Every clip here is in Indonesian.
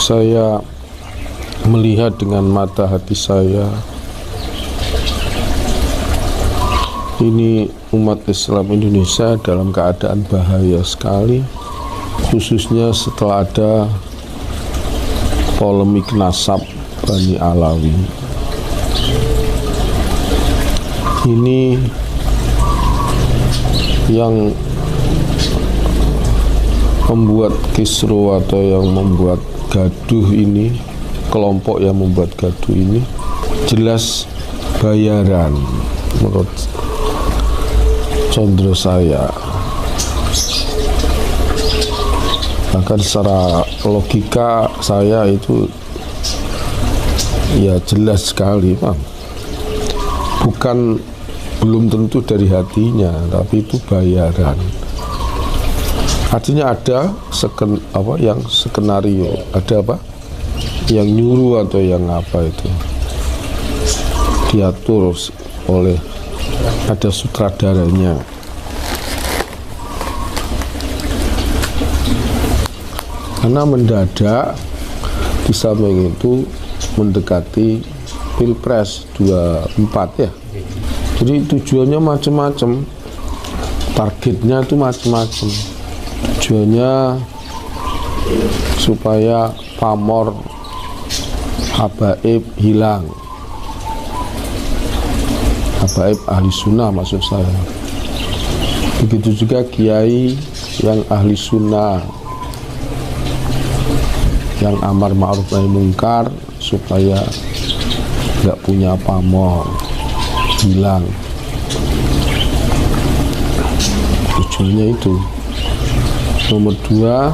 Saya melihat dengan mata hati saya, ini umat Islam Indonesia dalam keadaan bahaya sekali, khususnya setelah ada polemik nasab Bani Alawi. Ini yang membuat kisruh atau yang membuat gaduh ini, kelompok yang membuat gaduh ini jelas bayaran menurut condro saya. Bahkan secara logika saya itu ya jelas sekali, Pak. Bukan, belum tentu dari hatinya, tapi itu bayaran. Artinya ada yang skenario, ada apa? Yang nyuruh atau yang apa itu diatur oleh, ada sutradaranya. Karena mendadak di samping itu mendekati Pilpres 24 ya. Jadi tujuannya macam-macam, targetnya itu macam-macam. Tujuannya supaya pamor habaib hilang, habaib ahli sunnah maksud saya. Begitu juga kiai yang ahli sunnah, yang amar ma'ruf nahi mungkar, supaya nggak punya pamor, hilang. Tujuannya itu. Nomor 2,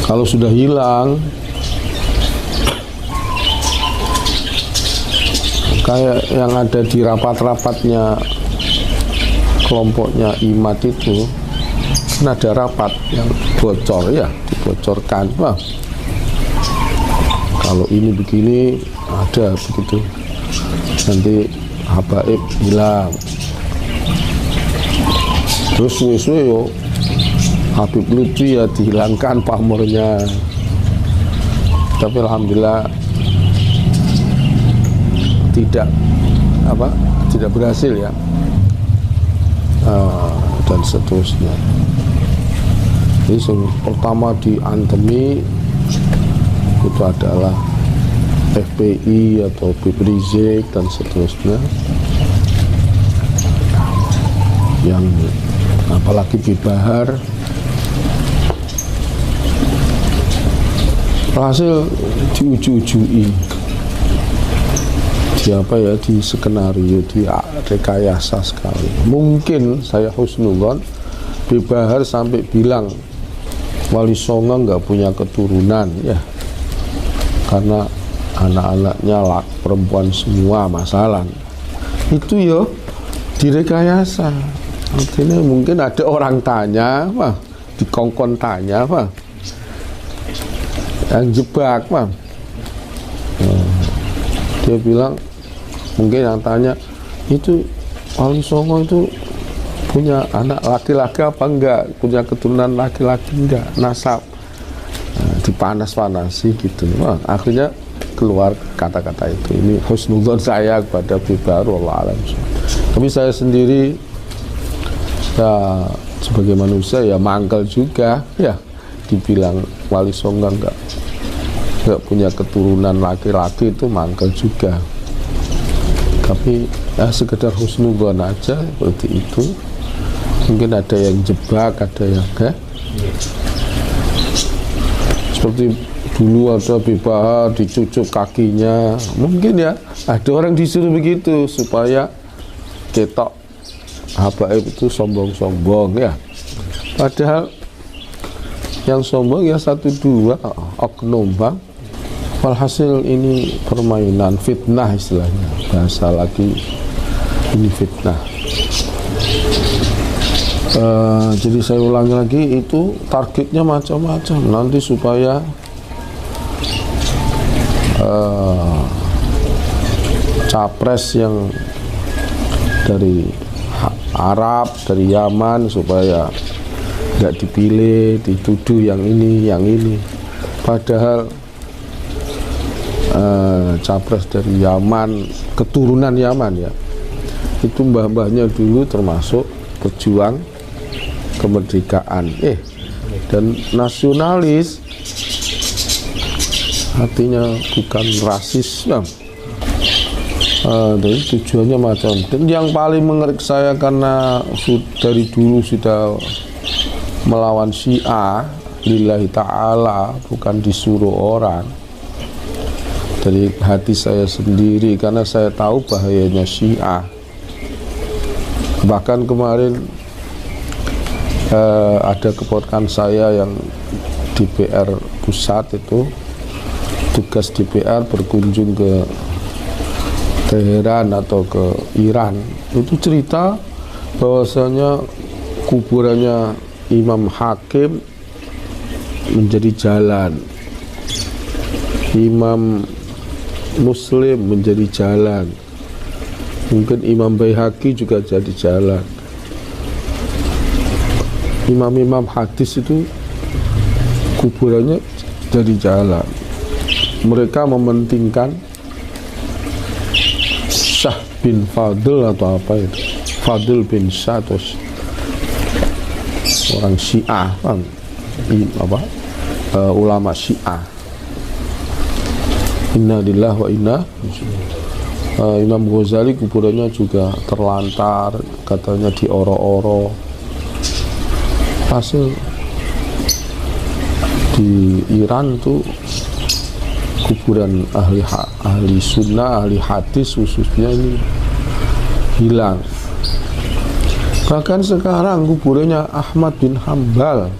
kalau sudah hilang, kayak yang ada di rapat-rapatnya kelompoknya IMAT itu, kan ada rapat yang bocor ya, dibocorkan. Wah, kalau ini begini, ada begitu, nanti habaib hilang. Terus suwe-suwe yo Habib Lutfi ya dihilangkan pamornya. Tapi alhamdulillah tidak berhasil ya, dan seterusnya. Jadi yang pertama diantemi itu adalah FPI atau Habib Rizik dan seterusnya, yang apalagi di Bahar. Hasil diuju-ujui, di skenario, di rekayasa sekali. Mungkin saya husnuzon di Bahar sampai bilang Wali Songo nggak punya keturunan ya, karena anak-anaknya perempuan semua, masalah itu ya direkayasa. Artinya mungkin ada orang tanya, Pak, dikongkon tanya, Pak, yang jebak, Pak. Dia bilang, mungkin yang tanya itu Wali Songo itu punya anak laki-laki apa enggak, punya keturunan laki-laki enggak, nasab. Dipanas-panasi gitu. Wah, akhirnya keluar kata-kata itu. Ini husnuzon saya kepada Bibar, wallahu alam. Tapi saya sendiri ya sebagai manusia ya mangkel juga ya, dibilang Wali Songo enggak punya keturunan laki-laki, itu mangkel juga. Tapi ya sekedar husnuzon aja seperti itu. Mungkin ada yang jebak, ada yang seperti dulu ada Bibahar dicucuk kakinya, mungkin ya ada orang disuruh begitu supaya ketok habaib itu sombong-sombong ya. Padahal yang sombong ya 1-2 oknum, Bang. Walhasil ini permainan fitnah istilahnya, bahasa lagi ini fitnah. Jadi saya ulangi lagi, itu targetnya macam-macam nanti supaya capres yang dari Arab, dari Yaman, supaya nggak dipilih, dituduh yang ini, yang ini. Padahal capres dari Yaman, keturunan Yaman ya, itu mbah-mbahnya dulu termasuk pejuang kemerdekaan dan nasionalis, artinya bukan rasis ya. Jadi tujuannya macam, dan yang paling mengerik saya karena dari dulu sudah melawan Syiah lillahi ta'ala, bukan disuruh orang, dari hati saya sendiri, karena saya tahu bahayanya Syiah. Bahkan kemarin ada keponakan saya yang di PR pusat itu, tugas di PR berkunjung ke Teheran atau ke Iran, itu cerita bahwasanya kuburannya Imam Hakim menjadi jalan, Imam Muslim menjadi jalan, mungkin Imam Baihaqi juga jadi jalan. Imam-imam hadis itu kuburannya jadi jalan. Mereka mementingkan Syah bin Fadl atau apa itu, Fadl bin Syah, terus orang Syiah, ulama Syiah. Inna lillahi wa inna. Imam Ghazali kuburannya juga terlantar, katanya dioro-oro. Hasil di Iran tuh kuburan ahli sunnah, ahli hadis khususnya ini hilang. Bahkan sekarang kuburannya Ahmad bin Hambal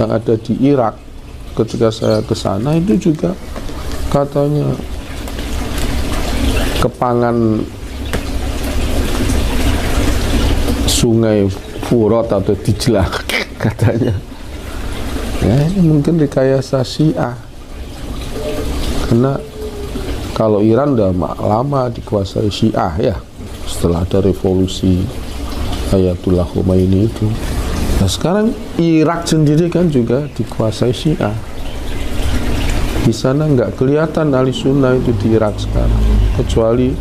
yang ada di Irak, ketika saya ke sana itu juga katanya kepangan sungai Furat atau Dijlah katanya. Ya, ini mungkin rekayasa Syiah. Karena kalau Iran udah lama dikuasai Syiah ya, setelah ada revolusi Ayatullah Khomeini itu. Nah sekarang Irak sendiri kan juga dikuasai Syiah. Di sana nggak kelihatan ahli sunnah itu di Irak sekarang, kecuali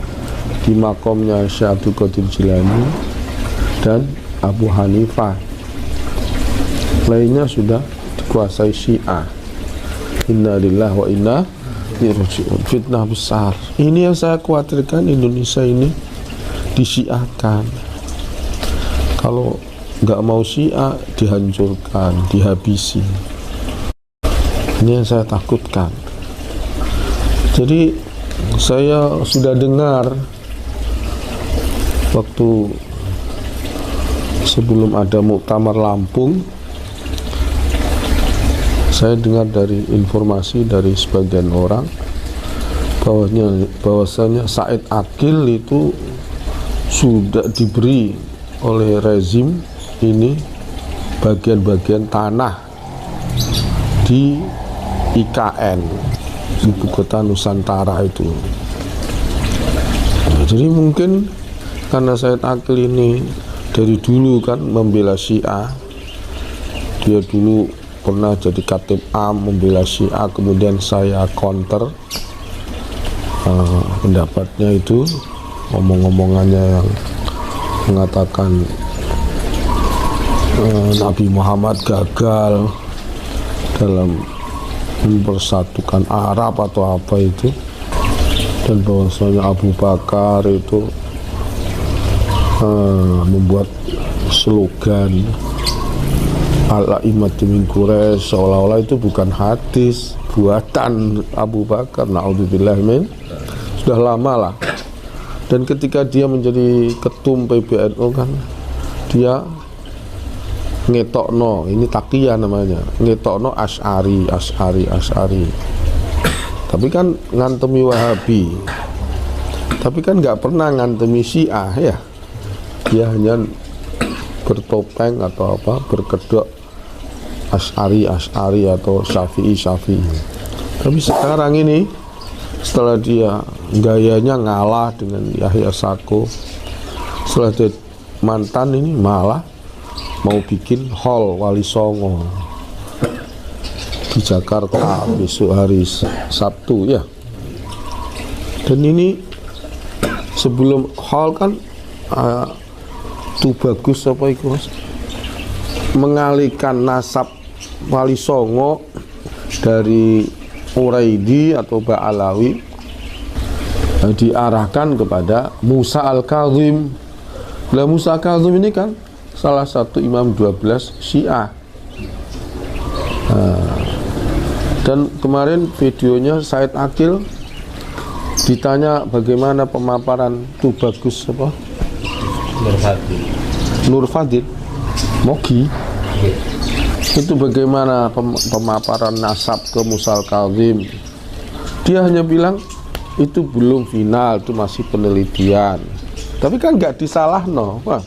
di makomnya Syekh Abdul Qadir Jilani dan Abu Hanifah. Lainnya sudah dikuasai Syiah. Inna lillahi wa inna ilaihi raji'un. Fitnah besar. Ini yang saya khawatirkan, Indonesia ini disyiahkan. Kalau nggak mau Syiah, dihancurkan, dihabisi. Ini yang saya takutkan. Jadi saya sudah dengar waktu sebelum ada Muktamar Lampung, saya dengar dari informasi dari sebagian orang bahwasanya Said Akil itu sudah diberi oleh rezim ini bagian-bagian tanah di IKN, ibu kota Nusantara itu. Jadi mungkin karena Said Akil ini dari dulu kan membela Syiah, dia dulu pernah jadi Khatib Am membela Syiah, kemudian saya counter pendapatnya itu, omong-omongannya yang mengatakan Nabi Muhammad gagal dalam mempersatukan Arab atau apa itu, dan bahwasanya Abu Bakar itu membuat slogan Al-A'immatu min Quraisy, seolah-olah itu bukan hadis buatan Abu Bakar. Na'udzubillah min, sudah lama lah. Dan ketika dia menjadi ketum PBNU kan, dia ngetokno, ini takiyah namanya, ngetokno Asy'ari. Tapi kan ngantemi Wahabi, tapi kan nggak pernah ngantemi Syiah ya. Dia hanya bertopeng atau apa, berkedok Asy'ari atau Syafi'i. Tapi sekarang ini setelah dia gayanya ngalah dengan Yahya Sako, setelah dia mantan ini malah mau bikin hall Wali Songo di Jakarta besok hari Sabtu ya. Dan ini sebelum hal kan tuh bagus apa itu Mas, mengalihkan nasab Wali Songo dari Uraidi atau Ba'alawi diarahkan kepada Musa Al-Kazim. Nah, Musa Al-Kazim ini kan salah satu imam 12 Syiah. Dan kemarin videonya Said Akil ditanya bagaimana pemaparan tuh bagus apa? Nur Fadil Mogi itu bagaimana pemaparan nasab ke Musa Al-Kazim. Dia hanya bilang itu belum final, itu masih penelitian. Tapi kan nggak disalah no. Wah,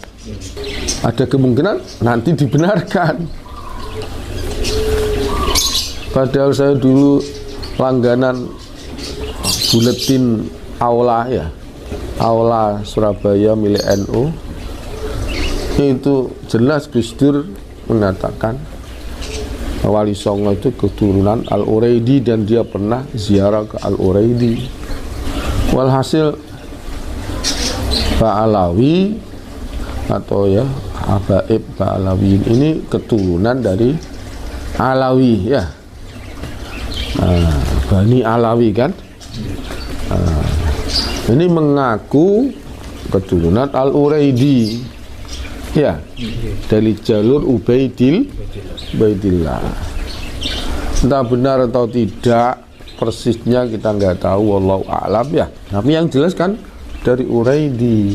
ada kemungkinan nanti dibenarkan. Padahal saya dulu langganan buletin Aula ya, Aula Surabaya milik NU. Itu jelas Gus Dur mengatakan Wali Songo itu keturunan Al-Uraidi dan dia pernah ziarah ke Al-Uraidi. Walhasil Ba'alawi atau ya Habaib Ba'alawiyin ini keturunan dari Alawi ya, Bani Alawi kan. Ini mengaku keturunan Al-Uraidi ya, dari jalur Ubaidillah. Entah benar atau tidak persisnya kita nggak tahu, wallahu a'lam ya. Tapi yang jelas kan dari Uraidi.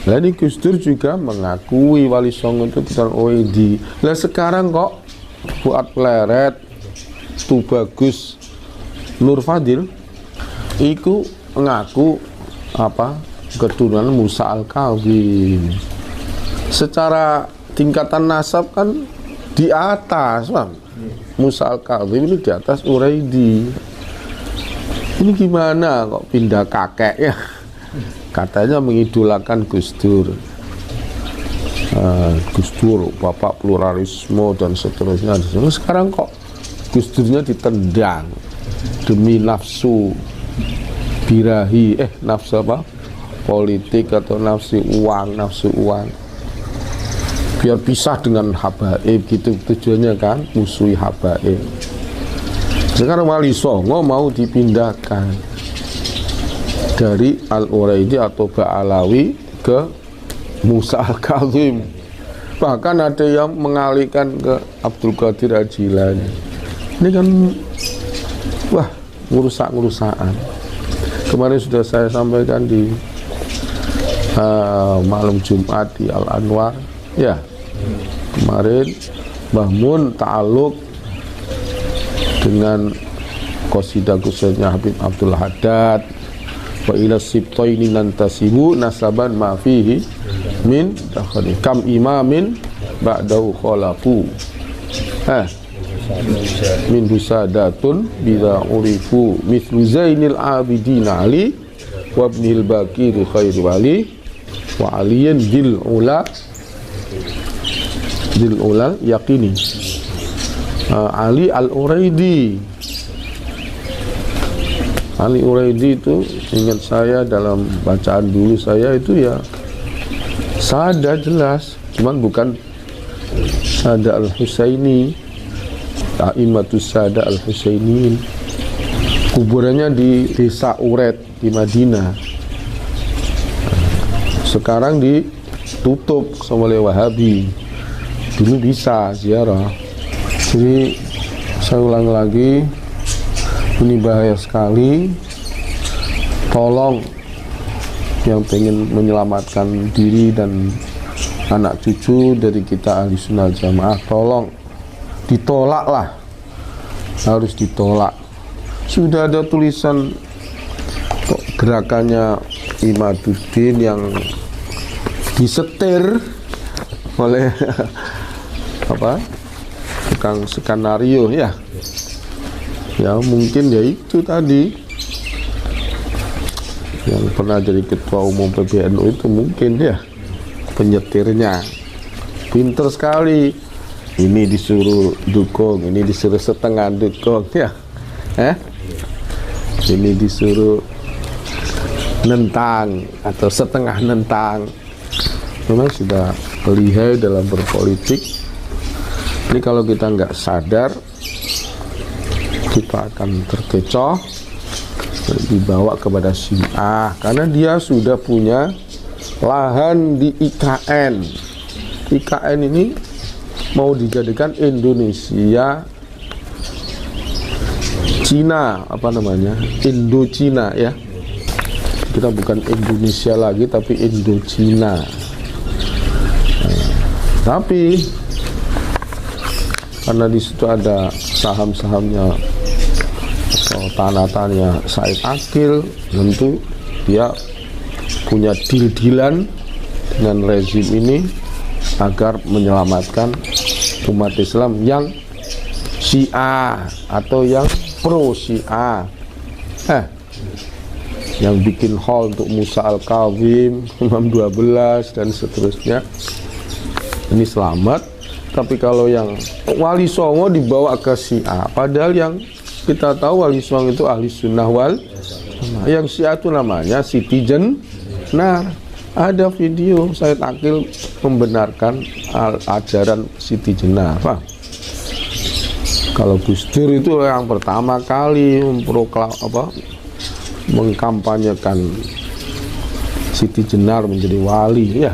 Nah, ini Gus Dur juga mengakui Wali Songo itu keturunan Uraidi. Lah sekarang kok buat pleret tuh bagus Nur Fadil itu mengaku apa keturunan Musa Al-Kazim. Secara tingkatan nasab kan di atas, Bang. Musa Al-Kazim ini di atas Uraidi. Ini gimana kok pindah kakek ya? Katanya mengidolakan Gus Dur. Gus Dur, bapak pluralisme dan seterusnya. Sekarang kok Gus Durnya ditendang demi nafsu birahi, nafsu apa? Politik atau nafsu uang. Biar pisah dengan habaib gitu tujuannya kan, musuhi habaib. Sekarang Wali Songo mau dipindahkan dari Al-Uraidi atau Ba'alawi ke Musa Al-Kazim. Bahkan ada yang mengalihkan ke Abdul Qadir Al-Jilani. Ini kan wah, ngurusak-ngurusakan. Kemarin sudah saya sampaikan di malam Jumat di Al-Anwar ya. Kemarin Mbah Mun ta'aluk dengan qasidah Ghazalnya Habib Abdul Haddad, wa ila sibtaini nantasibu nasaban ma fihi min dakhali kam imamin ba'dahu khalafu min husadatun bila urifu mithlu Zainil Abidin Ali wa ibnil Bakir khairi wali wa aliyin dil ulal yaqini. Ali Al-Uraidi. Ali Uraidi itu ingat saya dalam bacaan dulu saya itu ya Sada jelas, cuman bukan Sada Al-Husaini, A'immatus Sada Al-Husainiin. Kuburannya di Desa Uret di Madinah. Sekarang ditutup sama oleh Wahabi. Dulu bisa ziarah. Jadi saya ulang lagi, ini bahaya sekali. Tolong yang pengen menyelamatkan diri dan anak cucu dari kita Ahli Sunnah Jamaah, tolong ditolak lah, harus ditolak. Sudah ada tulisan gerakannya Imaduddin yang disetir oleh apa tukang skenario ya mungkin ya itu tadi yang pernah jadi ketua umum PBNU itu mungkin ya penyetirnya pinter sekali ini disuruh dukung, ini disuruh setengah dukung, ya, ini disuruh nentang atau setengah nentang. Memang sudah lihai dalam berpolitik. Ini kalau kita nggak sadar, kita akan terkecoh, dibawa kepada Syiah, karena dia sudah punya lahan di IKN. IKN ini mau dijadikan Indonesia Cina, apa namanya, Indo-Cina, ya. Kita bukan Indonesia lagi tapi Indo-Cina. Tapi karena di situ ada saham-sahamnya atau tanah-tanahnya Said Akil, tentu dia punya deal-dealan dengan rezim ini agar menyelamatkan umat Islam yang Syiah atau yang pro Syiah, yang bikin hall untuk Musa Al-Kawim, Imam 12 dan seterusnya. Ini selamat. Tapi kalau yang Wali Songo dibawa ke Syiah, padahal yang kita tahu Wali Songo itu ahli sunnah wal, yang Syiah itu namanya Siti Jenar. Ada video Said Akil membenarkan ajaran Siti Jenar. Kalau Gus Dur itu yang pertama kali mengkampanyekan Siti Jenar menjadi wali, ya.